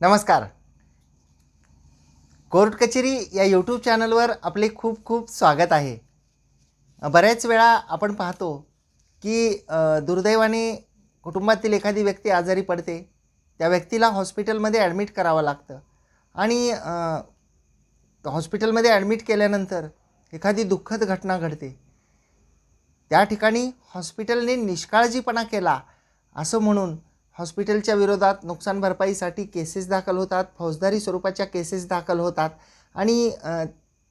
नमस्कार. कोर्ट कचेरी या यूट्यूब चॅनलवर आपले खूप खूप स्वागत आहे. बऱ्याच वेळा आपण पाहतो की दुर्दैवाने कुटुंबातील एखादी व्यक्ती आजारी पडते. त्या व्यक्तीला हॉस्पिटलमध्ये ॲडमिट करावं लागतं आणि हॉस्पिटलमध्ये ॲडमिट केल्यानंतर एखादी दुःखद घटना घडते. त्या ठिकाणी हॉस्पिटलने निष्काळजीपणा केला असं म्हणून हॉस्पिटलच्या विरोधात नुकसान भरपाईसाठी केसेस दाखल होतात, फौजदारी स्वरूपाच्या केसेस दाखल होतात आणि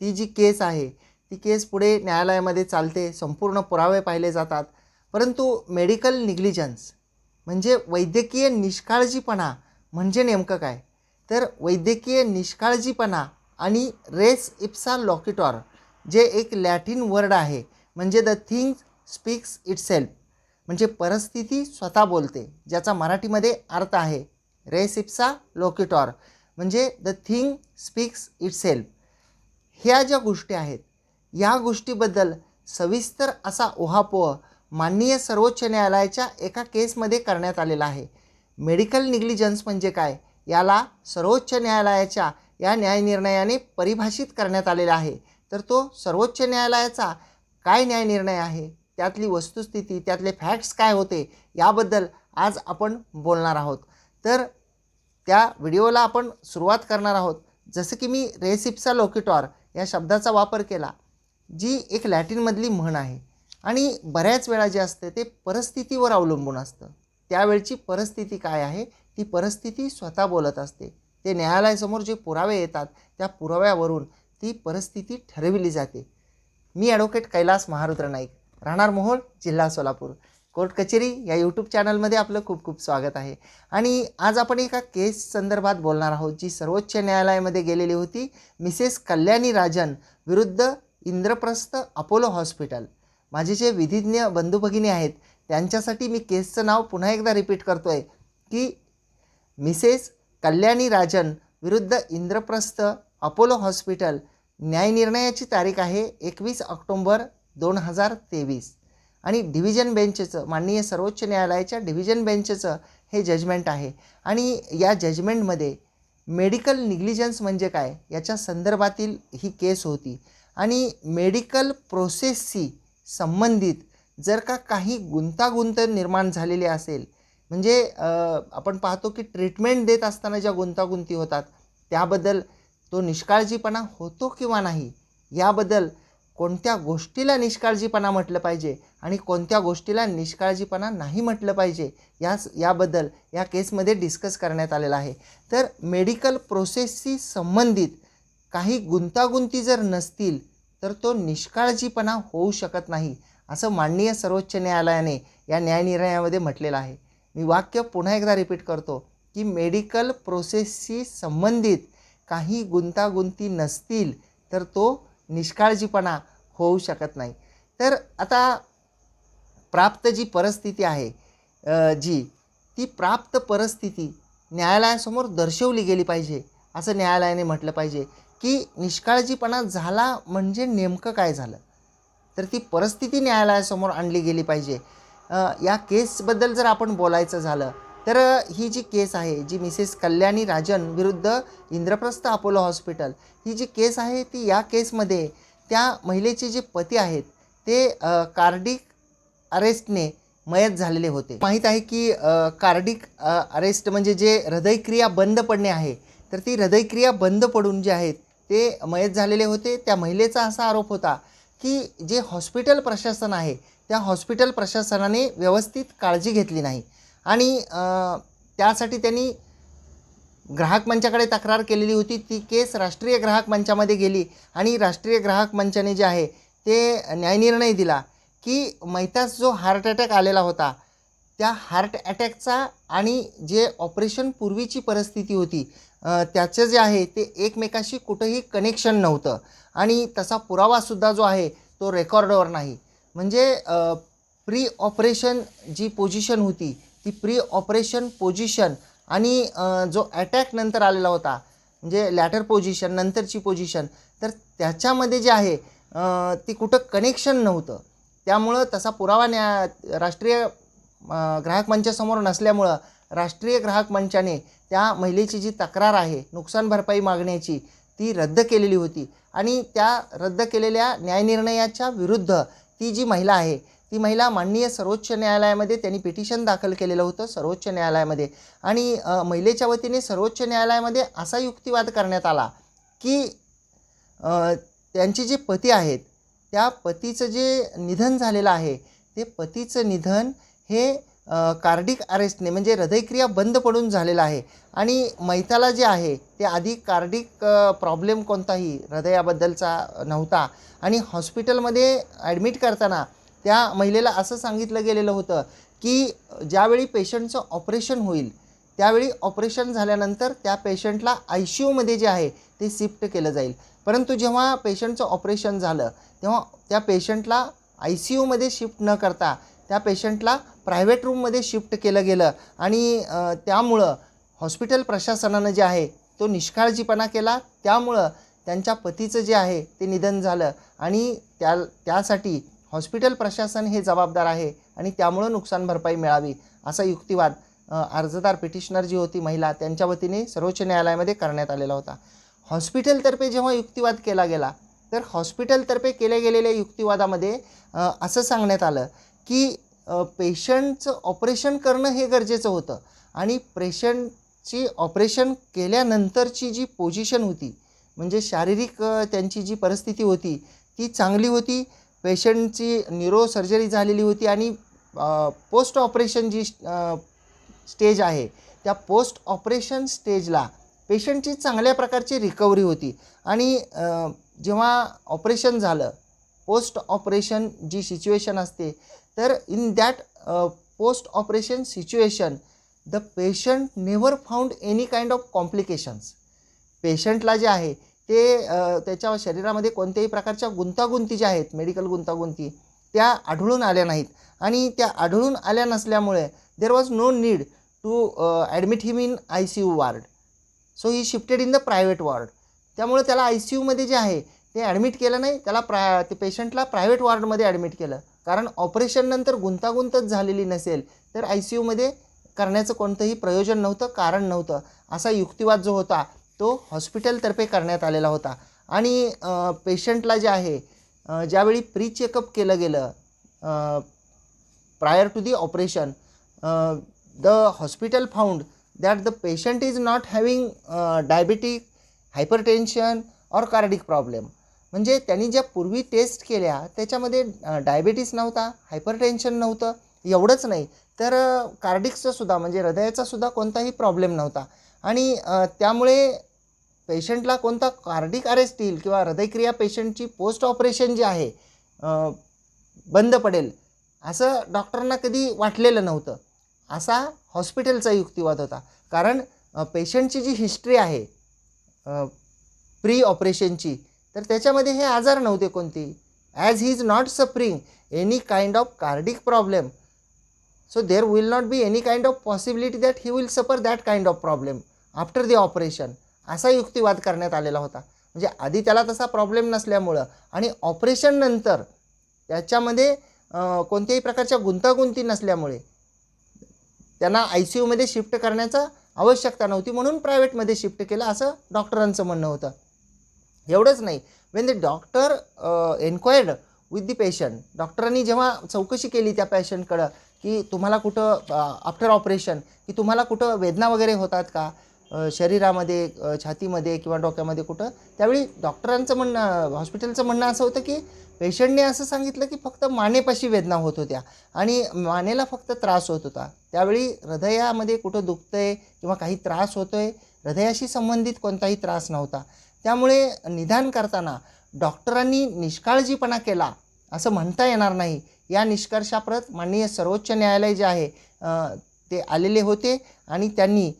ती जी केस आहे ती केस पुढे न्यायालयामध्ये चालते. संपूर्ण पुरावे पाहिले जातात. परंतु मेडिकल निग्लिजन्स म्हणजे वैद्यकीय निष्काळजीपणा म्हणजे नेमकं काय? तर वैद्यकीय निष्काळजीपणा आणि रेस इप्सा लॉकिटॉर जे एक लॅटिन वर्ड आहे, म्हणजे द थिंग स्पीक्स इटसेल्फ, म्हणजे परिस्थिती स्वतः बोलते, ज्याचा मराठीमध्ये अर्थ आहे रेस इप्सा लोकिटॉर म्हणजे द थिंग स्पीक्स इटसेल्फ. ह्या ज्या गोष्टी आहेत या गोष्टीबद्दल सविस्तर असा उहापोह माननीय सर्वोच्च न्यायालयाच्या एका केसमध्ये करण्यात आलेला आहे. मेडिकल निग्लिजन्स म्हणजे काय याला सर्वोच्च न्यायालयाच्या या न्यायनिर्णयाने परिभाषित करण्यात आलेला आहे. तर तो सर्वोच्च न्यायालयाचा काय न्यायनिर्णय आहे, त्यातली वस्तुस्थिती, त्यातले फॅक्ट्स काय होते याबद्दल आज आपण बोलणार आहोत. तर त्या व्हिडिओला आपण सुरुवात करणार आहोत. जसं की मी रेस इप्सा लोकिटॉर या शब्दाचा वापर केला, जी एक लॅटिनमधली म्हण आहे आणि बऱ्याच वेळा जे असते ते परिस्थितीवर अवलंबून असतं. त्यावेळची परिस्थिती काय आहे ती परिस्थिती स्वतः बोलत असते. ते न्यायालयासमोर जे पुरावे येतात त्या पुराव्यावरून ती परिस्थिती ठरविली जाते. मी ॲडव्होकेट कैलास महारुद्र नाईक, राहणार मोहोळ, जिल्हा सोलापूर. कोर्ट कचेरी या यूट्यूब चॅनलमध्ये आपलं खूप खूप स्वागत आहे. आणि आज आपण एका केस संदर्भात बोलणार आहोत जी सर्वोच्च न्यायालयामध्ये गेलेली होती. मिसेस कल्याणी राजन विरुद्ध इंद्रप्रस्थ अपोलो हॉस्पिटल. माझे जे विधिज्ञ बंधू भगिनी आहेत त्यांच्यासाठी मी केसचं नाव पुन्हा एकदा रिपीट करतो आहे की मिसेस कल्याणी राजन विरुद्ध इंद्रप्रस्थ अपोलो हॉस्पिटल. न्यायनिर्णयाची तारीख आहे 21 ऑक्टोंबर 2023 आणि डिव्हिजन बेंचचं, माननीय सर्वोच्च न्यायालयाच्या डिव्हिजन बेंचचं हे जजमेंट आहे. आणि या जजमेंटमध्ये मेडिकल निग्लिजन्स म्हणजे काय याच्या संदर्भातील ही केस होती. आणि मेडिकल प्रोसेसशी संबंधित जर का काही गुंतागुंत निर्माण झालेली असेल, म्हणजे आपण पाहतो की ट्रीटमेंट देत असताना ज्या गुंतागुंती होतात त्याबद्दल तो निष्काळजीपणा होतो किंवा नाही, याबद्दल कोणत्या गोष्टीला निष्काळजीपणा म्हटलं पाहिजे आणि कोणत्या गोष्टीला निष्काळजीपणा नाही म्हटलं पाहिजे याबद्दल या केसमध्ये डिस्कस करण्यात आलेला आहे. तर मेडिकल प्रोसेसशी संबंधित काही गुंतागुंती जर नसतील तर तो निष्काळजीपणा होऊ शकत नाही असं माननीय सर्वोच्च न्यायालयाने या न्यायनिर्णयामध्ये म्हटलेलं आहे. मी वाक्य पुन्हा एकदा रिपीट करतो की मेडिकल प्रोसेसशी संबंधित काही गुंतागुंती नसतील तर तो निष्काळजीपणा होऊ शकत नाही. तर आता प्राप्त जी परिस्थिती आहे ती प्राप्त परिस्थिती न्यायालयासमोर दर्शवली गेली पाहिजे असं न्यायालयाने म्हटलं पाहिजे की निष्काळजीपणा झाला म्हणजे नेमकं काय झालं, तर ती परिस्थिती न्यायालयासमोर आणली गेली पाहिजे. या केसबद्दल जर आपण बोलायचं झालं तर ही जी केस आहे जी मिसेस कल्याणी राजन विरुद्ध इंद्रप्रस्थ अपोलो हॉस्पिटल ही जी केस आहे ती या केसमध्ये त्या महिलेचे जे पती आहेत ते कार्डिक अरेस्टने मयत झालेले होते. माहीत आहे की कार्डिक अरेस्ट म्हणजे जे हृदयक्रिया बंद पडणे आहे, तर ती हृदयक्रिया बंद पडून जे आहेत ते मयत झालेले होते. त्या महिलेचा असा आरोप होता की जे हॉस्पिटल प्रशासन आहे त्या हॉस्पिटल प्रशासनाने व्यवस्थित काळजी घेतली नाही आणि त्यासाठी त्यांनी ग्राहक मंचाकडे तक्रार केलेली होती. ती केस राष्ट्रीय ग्राहक मंचामध्ये गेली आणि राष्ट्रीय ग्राहक मंचाने जे आहे ते न्यायनिर्णय दिला की मैतास जो हार्ट अटॅक आलेला होता त्या हार्ट अटॅकचा आणि जे ऑपरेशन पूर्वीची परिस्थिती होती त्याचं जे आहे ते एकमेकाशी कुठंही कनेक्शन नव्हतं आणि तसा पुरावासुद्धा जो आहे तो रेकॉर्डवर नाही. म्हणजे प्री ऑपरेशन जी पोझिशन होती ती प्री ऑपरेशन पोझिशन आणि जो अटॅक नंतर आलेला होता म्हणजे लॅटर पोझिशन नंतरची पोझिशन, तर त्याच्यामध्ये जे आहे ती कुठं कनेक्शन नव्हतं. त्यामुळं तसा पुरावा राष्ट्रीय ग्राहक मंचासमोर नसल्यामुळं राष्ट्रीय ग्राहक मंचाने त्या महिलेची जी तक्रार आहे नुकसान भरपाई मागण्याची ती रद्द केलेली होती आणि त्या रद्द केलेल्या न्यायनिर्णयाच्या विरुद्ध ती जी महिला आहे ती महिला माननीय सर्वोच्च न्यायालयामध्ये त्यांनी पिटिशन दाखल केलेलं होतं सर्वोच्च न्यायालयामध्ये आणि महिलेच्या वतीने सर्वोच्च न्यायालयामध्ये असा युक्तिवाद करण्यात आला की त्यांचे जे पती आहेत त्या पतीचं जे निधन झालेलं आहे ते पतीचं निधन हे कार्डिक अरेस्टने म्हणजे हृदयक्रिया बंद पडून झालेलं आहे आणि मैताला जे आहे ते आधी कार्डिक प्रॉब्लेम कोणताही हृदयाबद्दलचा नव्हता आणि हॉस्पिटलमध्ये ॲडमिट करताना त्या महिलेला असं सांगितलं गेलेलं होतं की ज्यावेळी पेशंटचं ऑपरेशन होईल त्यावेळी ऑपरेशन झाल्यानंतर त्या पेशंटला ICUमध्ये जे आहे ते शिफ्ट केलं जाईल, परंतु जेव्हा पेशंटचं ऑपरेशन झालं तेव्हा त्या पेशंटला ICUमध्ये शिफ्ट न करता त्या पेशंटला प्रायव्हेट रूममध्ये शिफ्ट केलं गेलं आणि त्यामुळं हॉस्पिटल प्रशासनानं जे आहे तो निष्काळजीपणा केला, त्यामुळं त्यांच्या पतीचं जे आहे ते निधन झालं आणि त्यासाठी हॉस्पिटल प्रशासन हे जबाबदार आहे आणि त्यामुळं नुकसान भरपाई मिळावी असा युक्तिवाद अर्जदार पिटिशनर जी होती महिला त्यांच्या वतीने सर्वोच्च न्यायालयामध्ये करण्यात आलेला होता. हॉस्पिटलतर्फे जेव्हा युक्तिवाद केला गेला तर हॉस्पिटलतर्फे केल्या गेलेल्या युक्तिवादामध्ये असं सांगण्यात आलं की पेशंटचं ऑपरेशन करणं हे गरजेचं होतं आणि पेशंटची ऑपरेशन केल्यानंतरची जी पोझिशन होती म्हणजे शारीरिक त्यांची जी परिस्थिती होती ती चांगली होती. पेशंटची न्यूरो सर्जरी झालेली होती आणि पोस्ट ऑपरेशन जी स्टेज आहे त्या पोस्ट ऑपरेशन स्टेजला पेशंटची चांगल्या प्रकारची रिकव्हरी होती आणि जेव्हा ऑपरेशन झालं पोस्ट ऑपरेशन जी सिच्युएशन असते तर in that post operation situation the patient never found any kind of complications. पेशंटला जे आहे ते त्याच्या शरीरामध्ये कोणत्याही प्रकारच्या गुंतागुंती ज्या आहेत मेडिकल गुंतागुंती त्या आढळून आल्या नाहीत आणि त्या आढळून आल्या नसल्यामुळे there was no need to admit him in ICU ward. So he shifted in the private ward. त्यामुळे त्याला ICUमध्ये जे आहे ते ॲडमिट केलं नाही, त्याला ते पेशंटला प्रायव्हेट वॉर्डमध्ये ॲडमिट केलं कारण ऑपरेशननंतर गुंतागुंतच झालेली नसेल तर ICUमध्ये करण्याचं कोणतंही प्रयोजन नव्हतं, कारण नव्हतं. असा युक्तिवाद जो होता तो हॉस्पिटलतर्फे करण्यात आलेला होता आणि पेशंटला जे आहे ज्यावेळी प्री चेकअप केलं गेलं prior to the operation the hospital found that the patient is not having diabetic hypertension or cardiac problem. म्हणजे त्यांनी ज्या पूर्वी टेस्ट केल्या त्याच्यामध्ये डायबिटीस नव्हता, हायपरटेन्शन नव्हतं, एवढंच नाही तर कार्डिकचा सुद्धा म्हणजे हृदयाचा सुद्धा कोणताही प्रॉब्लेम नव्हता आणि त्यामुळे पेशंटला कोणता कार्डिक अरेस्ट येईल किंवा हृदयक्रिया पेशंटची पोस्ट ऑपरेशन जी आहे बंद पडेल असं डॉक्टरांना कधी वाटलेलं नव्हतं. असा हॉस्पिटलचा युक्तिवाद होता कारण पेशंटची जी हिस्ट्री आहे प्री ऑपरेशनची तर त्याच्यामध्ये हे आजार नव्हते कोणती. As he is not suffering any kind of cardiac problem so there will not be any kind of possibility that he will suffer that kind of problem after the operation असा युक्तिवाद करण्यात आलेला होता. म्हणजे आधी त्याला तसा प्रॉब्लेम नसल्यामुळं आणि ऑपरेशननंतर त्याच्यामध्ये कोणत्याही प्रकारच्या गुंतागुंती नसल्यामुळे त्यांना ICUमध्ये शिफ्ट करण्याचा आवश्यकता नव्हती म्हणून प्रायव्हेटमध्ये शिफ्ट केलं असं डॉक्टरांचं म्हणणं होतं. एवढंच नाही, when the doctor enquired with the patient, डॉक्टरांनी जेव्हा चौकशी केली त्या पेशंटकडं की तुम्हाला कुठं आफ्टर ऑपरेशन की तुम्हाला कुठं वेदना वगैरे होतात का शरीरामध्ये छातीमध्ये किंवा डोक्यामध्ये कुठं, त्यावेळी डॉक्टरांचं म्हणणं हॉस्पिटलचं म्हणणं असं होतं की पेशंटने असं सांगितलं की फक्त मानेपाशी वेदना होत होत्या आणि मानेला फक्त त्रास होत होता. त्यावेळी हृदयामध्ये कुठं दुखतं आहे किंवा काही त्रास होतो आहे हृदयाशी संबंधित कोणताही त्रास नव्हता. त्यामुळे निदान करताना डॉक्टरांनी निष्काळजीपणा केला असं म्हणता येणार नाही. या निष्कर्षाप्रत माननीय सर्वोच्च न्यायालय जे आहे ते आलेले होते आणि त्यांनी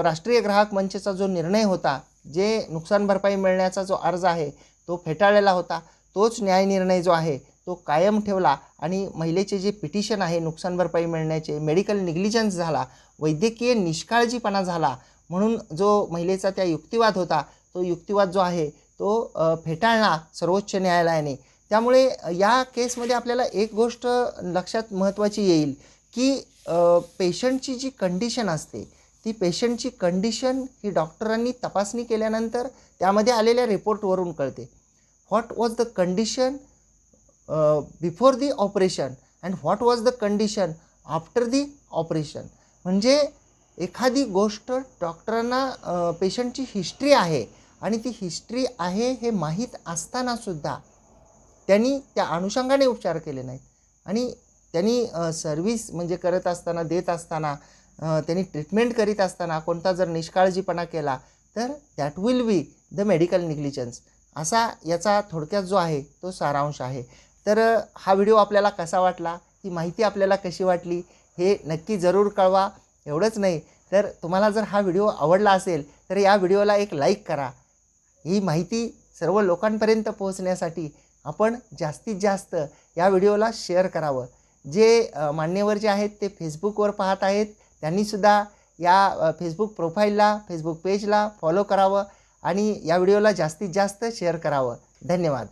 राष्ट्रीय ग्राहक मंचचा जो निर्णय होता, जे नुकसान भरपाई मिळण्याचा जो अर्ज आहे तो फेटाळलेला होता, तोच न्यायनिर्णय जो आहे तो कायम ठेवला आणि महिलेचे जे पिटिशन आहे नुकसान भरपाई मिळण्याचे मेडिकल निग्लिजन्स झाला, वैद्यकीय निष्काळजीपणा झाला म्हणून जो महिलेचा त्या युक्तिवाद होता तो युक्तिवाद जो आहे तो फेटाळला सर्वोच्च न्यायालयाने. त्यामुळे या केसमध्ये आपल्याला एक गोष्ट लक्षात महत्त्वाची येईल की पेशंटची जी कंडिशन असते ती पेशंटची कंडिशन ही डॉक्टरांनी तपासणी केल्यानंतर त्यामध्ये आलेल्या रिपोर्टवरून कळते. What was the condition before the operation and what was the condition after the operation. म्हणजे एखादी गोष्ट डॉक्टरांना पेशंटची हिस्ट्री आहे आणि ती हिस्ट्री आहे हे माहीत असतानासुद्धा त्यांनी त्या अनुषंगाने उपचार केले नाहीत आणि त्यांनी सर्व्हिस म्हणजे करत असताना देत असताना त्यांनी ट्रीटमेंट करीत असताना कोणता जर निष्काळजीपणा केला तर that will be the medical negligence. असा याचा थोडक्यात जो आहे तो सारांश आहे. तर हा व्हिडिओ आपल्याला कसा वाटला, ही माहिती आपल्याला कशी वाटली हे नक्की जरूर कळवा. एवढंच नाही तर तुम्हाला जर हा व्हिडिओ आवडला असेल तर या व्हिडिओला एक लाईक करा. ही माहिती सर्व लोकांपर्यंत पोहोचण्यासाठी आपण जास्तीत जास्त या व्हिडिओला शेअर करावं. जे मान्यवर जे आहेत ते फेसबुकवर पाहत आहेत त्यांनीसुद्धा या फेसबुक प्रोफाईलला फेसबुक पेजला फॉलो करावं आणि या व्हिडिओला जास्तीत जास्त शेअर करावं. धन्यवाद.